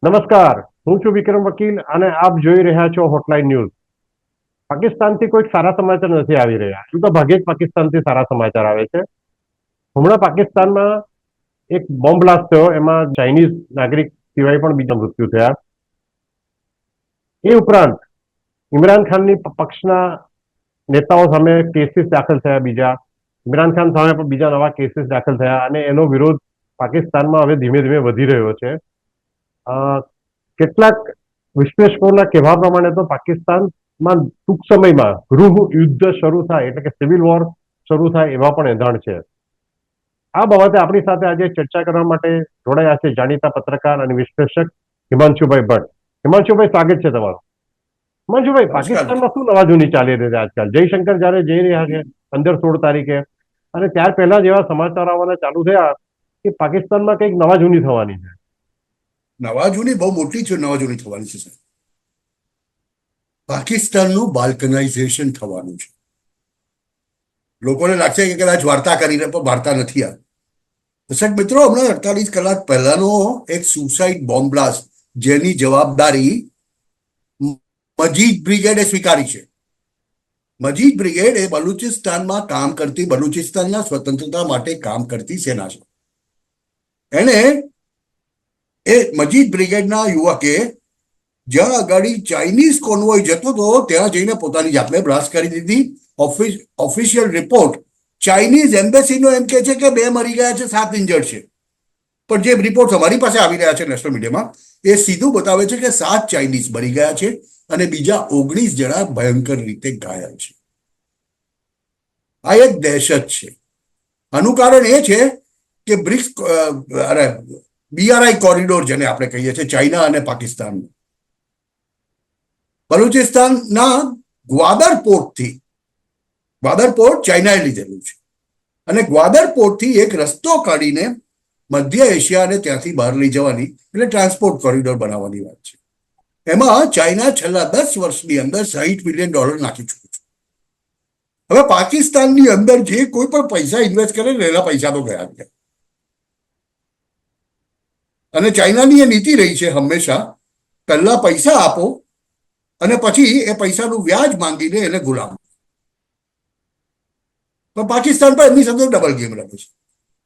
નમસ્કાર, હું છું વિક્રમ વકીલ અને આપ જોઈ રહ્યા છો હોટલાઇન ન્યૂઝ. પાકિસ્તાનથી કોઈ સારા સમાચાર નથી આવી રહ્યા. એમ તો ભાગ્યે જ પાકિસ્તાનથી સારા સમાચાર આવે છે. હમણાં પાકિસ્તાનમાં એક બોમ્બ બ્લાસ્ટ થયો, એમાં ચાઇનીઝ નાગરિક સિવાય પણ બીજા મૃત્યુ થયા. એ ઉપરાંત ઇમરાન ખાનની પક્ષના નેતાઓ સામે કેસીસ દાખલ થયા. બીજા ઇમરાન ખાન સામે પણ બીજા નવા કેસીસ દાખલ થયા અને એનો વિરોધ પાકિસ્તાનમાં હવે ધીમે ધીમે વધી રહ્યો છે. કેટલાક વિશ્લેષકોના કહેવા પ્રમાણે તો પાકિસ્તાનમાં ટૂંક સમયમાં ગૃહ યુદ્ધ શરૂ થાય, એટલે કે સિવિલ વોર શરૂ થાય એવા પણ એંધાણ છે. આ બાબતે આપણી સાથે આજે ચર્ચા કરવા માટે જોડાયા છે જાણીતા પત્રકાર અને વિશ્લેષક હિમાંશુભાઈ ભટ્ટ. હિમાંશુભાઈ, સ્વાગત છે તમારું. હિમાંશુભાઈ, પાકિસ્તાનમાં શું નવા જૂની ચાલી રહી છે આજકાલ? જયશંકર જયારે જઈ રહ્યા છે 15-16 તારીખે, અને ત્યાર પહેલા જેવા સમાચાર આવવાના ચાલુ થયા કે પાકિસ્તાનમાં કંઈક નવા જૂની થવાની છે. નવા જૂની બહુ મોટી નવા જૂની થવાની છે સાહેબ. પાકિસ્તાનનું બાલ્કનાઇઝેશન થવાનું છે. લોકોને લાગશે કે કદાચ વાર્તા કરીને, પણ વાર્તા નથી. આ દર્શક મિત્રો, હમણાં 48 કલાક પહેલાનો એક સુસાઇડ બોમ્બ બ્લાસ્ટ, જેની જવાબદારી મજીદ બ્રિગેડે સ્વીકારી છે. મજીદ બ્રિગેડ એ બલુચિસ્તાનમાં કામ કરતી, બલુચિસ્તાનના સ્વતંત્રતા માટે કામ કરતી સેના છે. એને એ મજીદ બ્રિગેડના યુવકે જ્યાં આગળ ચાઇનીઝ કોન્વોય જતો હતો ત્યાં જઈને પોતાની જાતને બ્લાસ્ટ કરી દીધી. ઓફિશિયલ રિપોર્ટ ચાઇનીઝ એમ્બેસીનો એમ કે છે કે 2 મરી ગયા છે, 7 ઇન્જર્ડ છે. પણ જે રિપોર્ટ અમારી પાસે આવી રહ્યા છે નેશનલ મીડિયામાં, એ સીધું બતાવે છે કે 7 ચાઇનીઝ મરી ગયા છે અને બીજા 19 જણા ભયંકર રીતે ઘાયલ છે. આ એક દહેશત છે. આનું કારણ એ છે કે BRI કોરિડોર, જેને આપણે કહીએ છીએ, ચાઇના અને પાકિસ્તાન, બલુચિસ્તાનના ગ્વાદર પોર્ટ ચાઇનાએ લીધેલું છે અને ગ્વાદર પોર્ટથી એક રસ્તો કાઢીને મધ્ય એશિયાને ત્યાંથી બહાર લઈ જવાની, એટલે ટ્રાન્સપોર્ટ કોરિડોર બનાવવાની વાત છે. એમાં ચાઇના છેલ્લા 10 વર્ષની અંદર $60 બિલિયન નાખી ચૂક્યું છે. હવે પાકિસ્તાનની અંદર જે કોઈ પણ પૈસા ઇન્વેસ્ટ કરે ને, એના પૈસા તો ગયા છે. અને ચાઇનાની એ નીતિ રહી છે હંમેશા, પહેલા પૈસા આપો અને પછી એ પૈસાનું વ્યાજ માંગીને એને ગુલામ. પણ પાકિસ્તાન પણ એમની સાથે ડબલ ગેમ રમે છે.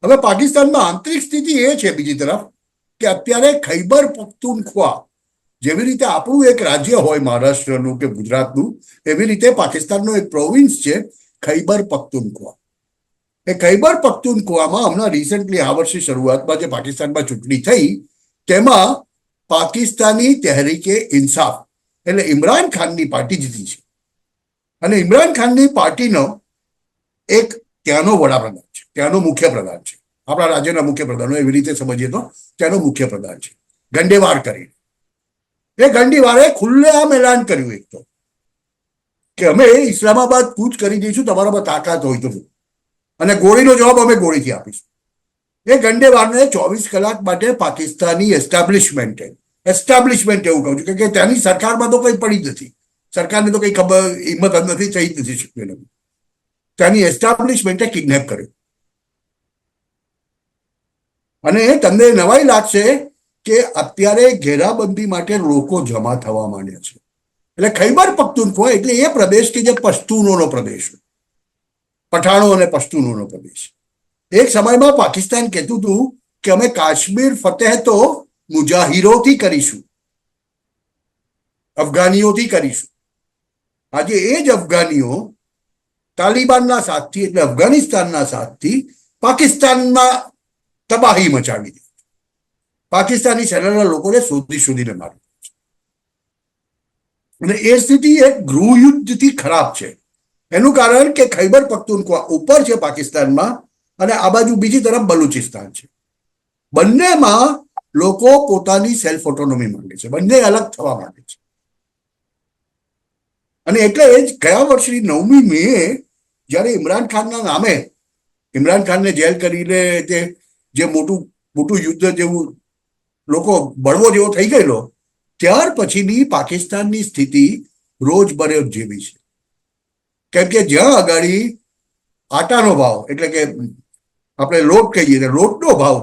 હવે પાકિસ્તાનમાં આંતરિક સ્થિતિ એ છે બીજી તરફ કે અત્યારે ખૈબર પખ્તુનખ્વા, જેવી રીતે આપણું એક રાજ્ય હોય મહારાષ્ટ્રનું કે ગુજરાતનું, એવી રીતે પાકિસ્તાનનો એક પ્રોવિન્સ છે ખૈબર પખ્તુનખ્વા. એ ખૈબર પખ્તુનખ્વામાં હમણાં રિસેન્ટલી આ વર્ષની શરૂઆતમાં જે પાકિસ્તાનમાં ચૂંટણી થઈ, તેમાં પાકિસ્તાની તહેરીકે ઇન્સાફ, એટલે ઇમરાન ખાનની પાર્ટી જીતી છે. અને ઇમરાન ખાનની પાર્ટીનો એક ત્યાંનો વડાપ્રધાન છે, ત્યાંનો મુખ્યપ્રધાન છે. આપણા રાજ્યના મુખ્યપ્રધાનો એવી રીતે સમજીએ તો ત્યાંનો મુખ્યપ્રધાન છે, ગંડેવાર કરીને. એ ગંડીવારે ખુલ્લેઆમ એલાન કર્યું એક તો કે અમે ઇસ્લામાબાદ કૂચ કરી દઈશું, તમારામાં તાકાત હોય તો, અને ગોળીનો જવાબ અમે ગોળીથી આપીશું. એ ગંડેવારને 24 કલાક માટે પાકિસ્તાની એસ્ટાબ્લિશમેન્ટ એવું કહું છું કે ત્યાંની સરકારમાં તો કંઈ પડી જ નથી. સરકારને તો કંઈ ખબર હિંમત જ નથી, થઈ જ નથી શક્યું. ત્યાંની એસ્ટાબ્લિશમેન્ટે કિડનેપ કર્યો. અને તમને નવાઈ લાગશે કે અત્યારે ઘેરાબંધી માટે લોકો જમા થવા માંડ્યા છે. એટલે ખૈબર પખ્તુનખ્વા એટલે એ પ્રદેશ કે જે પશ્તુનોનો પ્રદેશ, પઠાણો અને પશ્તુનોનો પ્રદેશ. એક સમયમાં પાકિસ્તાન કહેતું હતું કે અમે કાશ્મીર ફતેહ તો મુજાહિરોથી કરીશું, અફઘાનીઓથી કરીશું. આજે એ જ અફઘાનીઓ તાલિબાનના સાથથી, એટલે અફઘાનિસ્તાનના સાથથી પાકિસ્તાનમાં તબાહી મચાવી દીધી. પાકિસ્તાની સેનાના લોકોને શોધીને મારી. અને એ સ્થિતિ એક ગૃહયુદ્ધથી ખરાબ છે. એનું કારણ કે ખૈબર પખ્તુનખ્વા ઉપર છે પાકિસ્તાનમાં, અને આ બાજુ બીજી તરફ બલુચિસ્તાન છે. બંનેમાં લોકો પોતાની સેલ્ફ ઓટોનોમી માંગે છે, બંને અલગ થવા માંગે છે. અને એટલે જ ગયા વર્ષની 9મી મે જ્યારે ઇમરાન ખાનના નામે, ઇમરાન ખાનને જેલ કરીને જે મોટું યુદ્ધ જેવું લોકો બળવો જેવો થઈ ગયેલો, ત્યાર પછીની પાકિસ્તાનની સ્થિતિ રોજબરોજ જેવી છે. કેમ કે જ્યાં આગળ આટાનો ભાવ, એટલે કે આપણે લોટ કહીએ, લોટનો ભાવ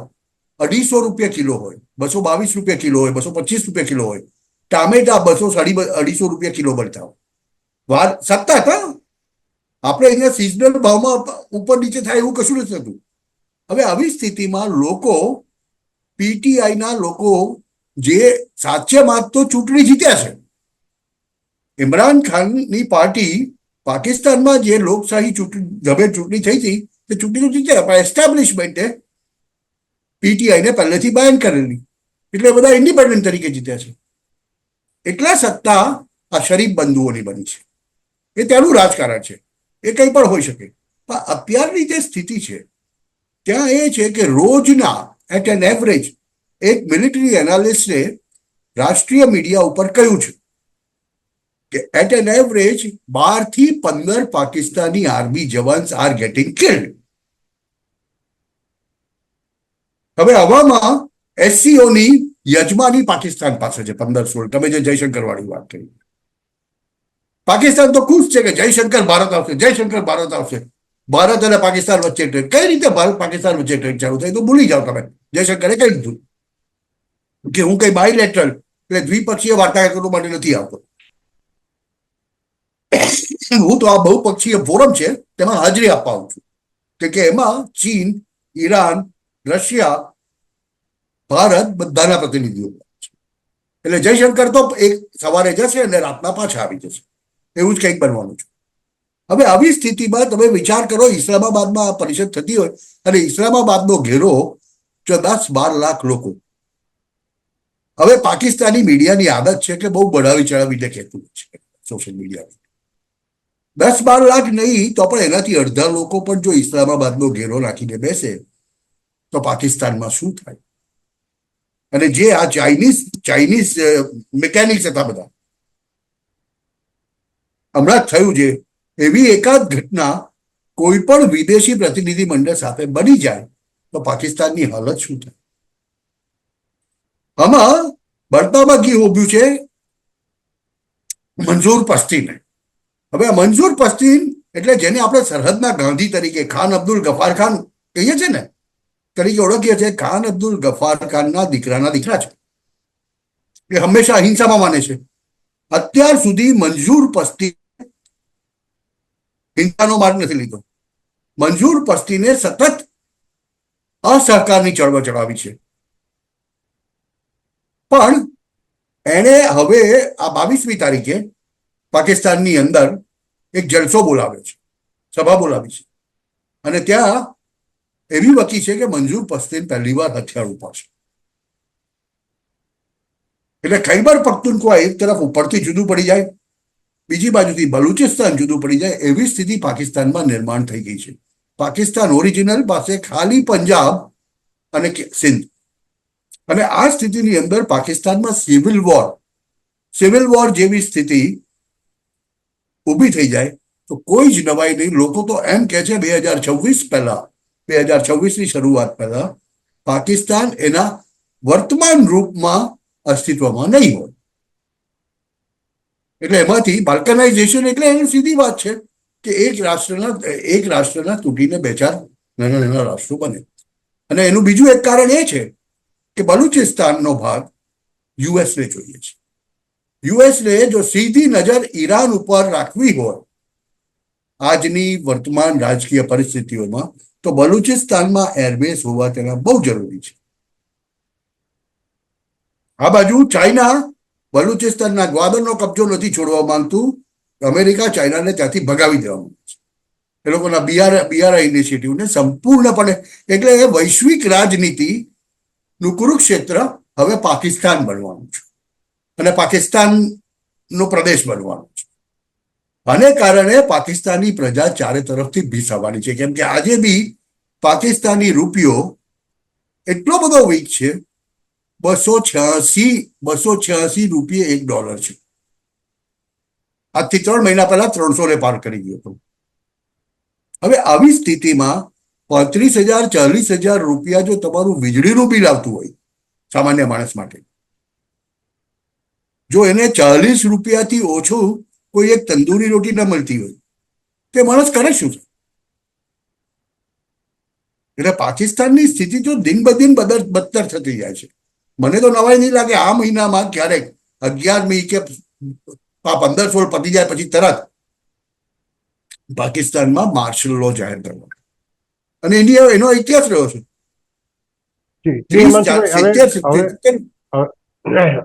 250 રૂપિયા કિલો હોય, ₹222 કિલો હોય, ₹225 કિલો હોય. ટામેટા 200-250 કિલો બનતા હોય. સતત આપણે અહીંયા સિઝનલ ભાવમાં ઉપર નીચે થાય એવું કશું નથી થતું. હવે આવી સ્થિતિમાં લોકો, પીટીઆઈના લોકો, જે સાચેમાં તો ચૂંટણી જીત્યા છે, ઇમરાન ખાનની પાર્ટી પાકિસ્તાનમાં જે લોકશાહી ચૂંટણી થઈ હતી તે ચૂંટણી તો જીત્યા, પણ એસ્ટાબ્લિશમેન્ટે પીટીઆઈને પહેલેથી બેન કરેલી, એટલે બધા ઇન્ડિપેન્ડન્ટ તરીકે જીત્યા છે. એટલા સત્તા આ શરીફ બંધુઓની બની છે. એ ત્યાંનું રાજકારણ છે, એ કંઈ પણ હોઈ શકે. પણ અત્યારની જે સ્થિતિ છે ત્યાં એ છે કે રોજના એટ એન એવરેજ એક મિલિટરી એનાલિસ્ટે રાષ્ટ્રીય મીડિયા ઉપર કહ્યું છે કે એટ એન એવરેજ 12 થી 15 પાકિસ્તાની army jawans are getting killed. હવે આવામાં એસસીઓની યજમાની પાકિસ્તાન પાસે છે 15-16. તમે જે જયશંકર વાળી વાત કરી, પાકિસ્તાન તો ખુશ છે કે જયશંકર ભારત આવશે, જયશંકર ભારત આવશે. ભારત અને પાકિસ્તાન વચ્ચે ટ્રેડ, કઈ રીતે ભારત પાકિસ્તાન વચ્ચે ટ્રેડ ચાલુ થાય તો ભૂલી જાઓ તમે. જયશંકરે કહી દીધું કે હું કઈ બાયલેટરલ એટલે દ્વિપક્ષીય વાર્તાલાપ માટે નથી આવતો. હું તો આ બહુપક્ષીય ફોરમ છે તેમાં હાજરી આપવા આવું છું, કે એમાં ચીન, ઈરાન, રશિયા, ભારત બધાના પ્રતિનિધિઓ છે. એટલે જયશંકર તો એક સવારે જશે અને રાતના પાછા આવી જશે, એવું જ કંઈક બનવાનું છે. હવે આવી સ્થિતિમાં તમે વિચાર કરો, ઇસ્લામાબાદમાં આ પરિષદ થતી હોય અને ઇસ્લામાબાદનો ઘેરો 10-12 લાખ લોકો. હવે પાકિસ્તાની મીડિયાની આદત છે કે બહુ બઢાવી ચડાવીને કહેતું છે સોશિયલ મીડિયામાં. 10-12 લાખ નહીં તો પણ એનાથી અડધા લોકો પણ જો ઇસ્લામાબાદનો ઘેરો નાખીને બેસે તો પાકિસ્તાનમાં શું થાય? અને જે આ ચાઇનીઝ મિકેનિક્સ હતા બધા, હમણાં જ થયું છે, એવી એકાદ ઘટના કોઈ પણ વિદેશી પ્રતિનિધિ મંડળ સાથે બની જાય તો પાકિસ્તાનની હાલત શું થાય? આમાં બળતામાં ઘી ઉભ્યું છે મંજૂર પશ્તીને. હવે આ મંજૂર પશ્તીન એટલે જેને આપણે સરહદના ગાંધી તરીકે ખાન અબ્દુલ ગફાર ખાન કહીએ છીએ ને, તરીકે ઓળખીએ છીએ. ખાન અબ્દુલ ગફાર ખાનના દીકરા છે. એ હંમેશા અહિંસામાં માને છે. અત્યાર સુધી મંજૂર પશ્તીન હિંસાનો માર્ગ નથી લીધો. મંજૂર પશ્તીને સતત અસહકારની ચળવળ ચલાવી છે. પણ એણે હવે આ 22મી તારીખે પાકિસ્તાનની અંદર એક જલસો બોલાવ્યો છે, સભા બોલાવી છે, અને ત્યાં એવી વકી છે કે મંજૂર પશ્તીન પહેલી વાર હથિયાર ઉપાડશે. એટલે ખૈબર પખ્તુનખ્વા એક તરફ ઉપરથી જુદું પડી જાય, બીજી બાજુથી બલુચિસ્તાન જુદું પડી જાય, એવી સ્થિતિ પાકિસ્તાનમાં નિર્માણ થઈ ગઈ છે. પાકિસ્તાન ઓરિજિનલ પાસે ખાલી પંજાબ અને સિંધ, અને આ સ્થિતિની અંદર પાકિસ્તાનમાં સિવિલ વોર જેવી સ્થિતિ ઊભી થઈ જાય તો કોઈ જ નવાઈ નહીં. લોકો તો એમ કે છે 2026ની શરૂઆત પહેલા પાકિસ્તાન એના વર્તમાન રૂપમાં અસ્તિત્વમાં નહીં હોય. એટલે એમાંથી બાલ્કનાઇઝેશન એટલે એની સીધી વાત છે કે એક રાષ્ટ્રના તૂટીને 2-4 નાના રાષ્ટ્રો બને. અને એનું બીજું એક કારણ એ છે કે બલુચિસ્તાનનો ભાગ યુએસને જોઈએ છે. યુએસને જો સીધી નજર ઈરાન ઉપર રાખવી હોય આજની વર્તમાન રાજકીય પરિસ્થિતિઓમાં, તો બલુચિસ્તાનમાં એરબેઝ હોવા તેના બહુ જરૂરી છે. આ બાજુ ચાઇના બલુચિસ્તાનના ગ્વાદરનો કબજો નથી છોડવા માંગતું. અમેરિકા ચાઇનાને ત્યાંથી ભગાવી દેવા માંગે છે એ લોકોના બીઆરઆઈ ઇનિશિયેટિવને સંપૂર્ણપણે. એટલે વૈશ્વિક રાજનીતિનું કુરુક્ષેત્ર હવે પાકિસ્તાન બનવાનું છે અને પાકિસ્તાનનો પ્રદેશ બનવાનો છે. આને કારણે પાકિસ્તાની પ્રજા ચારે તરફથી ભીસાવાની છે, કેમ કે આજે બી પાકિસ્તાની રૂપિયો એટલો બધો વીક છે, 286 રૂપિયે $1 છે. આજથી 3 મહિના પહેલા 300 પાર કરી ગયો હતો. હવે આવી સ્થિતિમાં 35,000-40,000 રૂપિયા જો તમારું વીજળીનું બિલ આવતું હોય સામાન્ય માણસ માટે, જો એને 40 રૂપિયાથી ઓછું કોઈ એક તંદૂરી રોટી ન મળતી હોય તે માણસ કરે શું? એટલે પાકિસ્તાનની સ્થિતિ તો દિન બદિન બદતર થતી જાય છે. મને તો નવાઈ નહીં લાગે આ મહિનામાં ક્યારેક 11મી કે 15-16 પતી જાય પછી તરત પાકિસ્તાનમાં માર્શલ લો જાહેર કરવાનો, અને એનો ઇતિહાસ રહ્યો છે. જી, 30, હિમાંશુભાઈ, 70,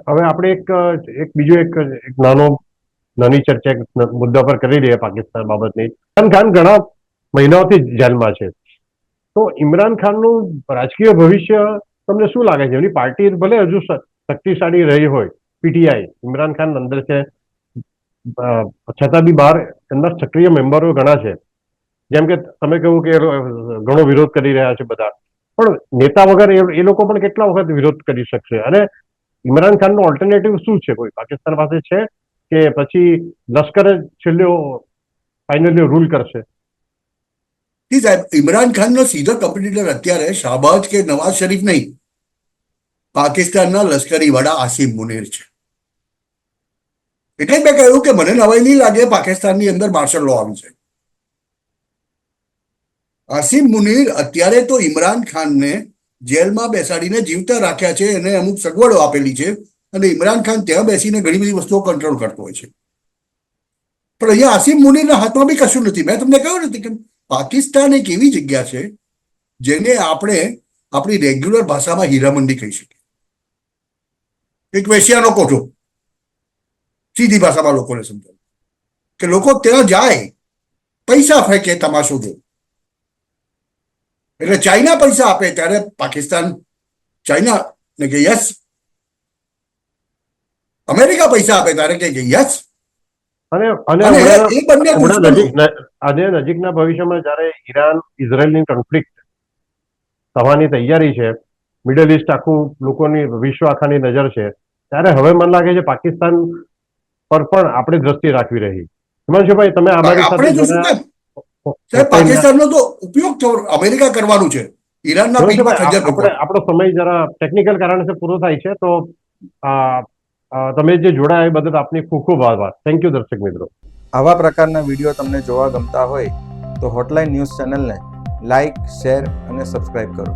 હવે આપણે એક બીજો એક નાની ચર્ચા એક મુદ્દા પર કરી રહ્યા પાકિસ્તાન બાબતની. ઇમરાન ખાન ઘણા મહિનાઓથી જેલમાં છે, તો ઇમરાન ખાનનું રાજકીય ભવિષ્ય તમને શું લાગે છે? એની પાર્ટી ભલે હજુ શક્તિશાળી રહી હોય, પીટીઆઈ, ઇમરાન ખાન અંદર છે, છતાં બી બહાર એમના સક્રિય મેમ્બરો ઘણા છે. જેમ કે તમે કહ્યું કે ઘણો વિરોધ કરી રહ્યા છે બધા, પણ નેતા વગર એ લોકો પણ કેટલા વખત વિરોધ કરી શકશે? અને ઇમરાન ખાનનો ઓલ્ટરનેટિવ શું છે? કોઈ પાકિસ્તાન પાસે છે કે પછી લશ્કર છેલ્લે ફાઇનલી રૂલ કરશે? સાહેબ, ઇમરાન ખાનનો સીધો કોમ્પિટિટર અત્યારે શાહબાજ કે નવાઝ શરીફ નહીં, પાકિસ્તાનના લશ્કરી વડા આસિમ મુનીર છે. એટલે જ મેં કહ્યું કે મને નવાઈ નહીં લાગે પાકિસ્તાનની અંદર માર્શલ લો આવી છે. આસિમ મુનીર અત્યારે તો ઇમરાન ખાનને જેલમાં બેસાડીને જીવતા રાખ્યા છે, એને અમુક સગવડો આપેલી છે, અને ઇમરાન ખાન ત્યાં બેસીને ઘણી બધી વસ્તુઓ કંટ્રોલ કરતો હોય છે. પણ અહીંયા આસિમ મુનીરના હાથમાં બી કશું નથી. મેં તમને કહ્યું નથી કે પાકિસ્તાન એક એવી જગ્યા છે જેને આપણે આપણી રેગ્યુલર ભાષામાં હીરામંડી કહી શકીએ. એક વેશ્યાનો કોઠો, સીધી ભાષામાં લોકોને સમજાવે કે લોકો ત્યાં જાય, પૈસા ફેંકે, તમાશો દે. એટલે ચાઇના પૈસા આપે ત્યારે પાકિસ્તાન ચાઇનાને કે યસ, અમેરિકા પૈસા આપે ત્યારે કે યસ. અને એ બંને નજીકના ભવિષ્યમાં જયારે ઈરાન ઇઝરાયલની કોન્ફ્લિક્ટ થવાની તૈયારી છે, મિડલ ઈસ્ટ આખું લોકોની, વિશ્વ આખાની નજર છે, ત્યારે હવે મને લાગે છે પાકિસ્તાન પર પણ આપણે દ્રષ્ટિ રાખવી રહી. હિમાંશુભાઈ, તમે અમારી સાથે પાકિસ્તાનનો તો ઉપયોગ અમેરિકા કરવાનું છે. ઈરાનના આપણો સમય જરા ટેકનિકલ કારણથી પૂરો થાય છે, તો તમે જે જોડાયા એ બદલ આપની ખૂબ ખૂબ આભાર. Thank you. દર્શક મિત્રો, આવા પ્રકારના વિડીયો તમને જોવા ગમતા હોય તો હોટલાઇન ન્યૂઝ ચેનલને લાઇક, શેર અને સબસ્ક્રાઇબ કરો.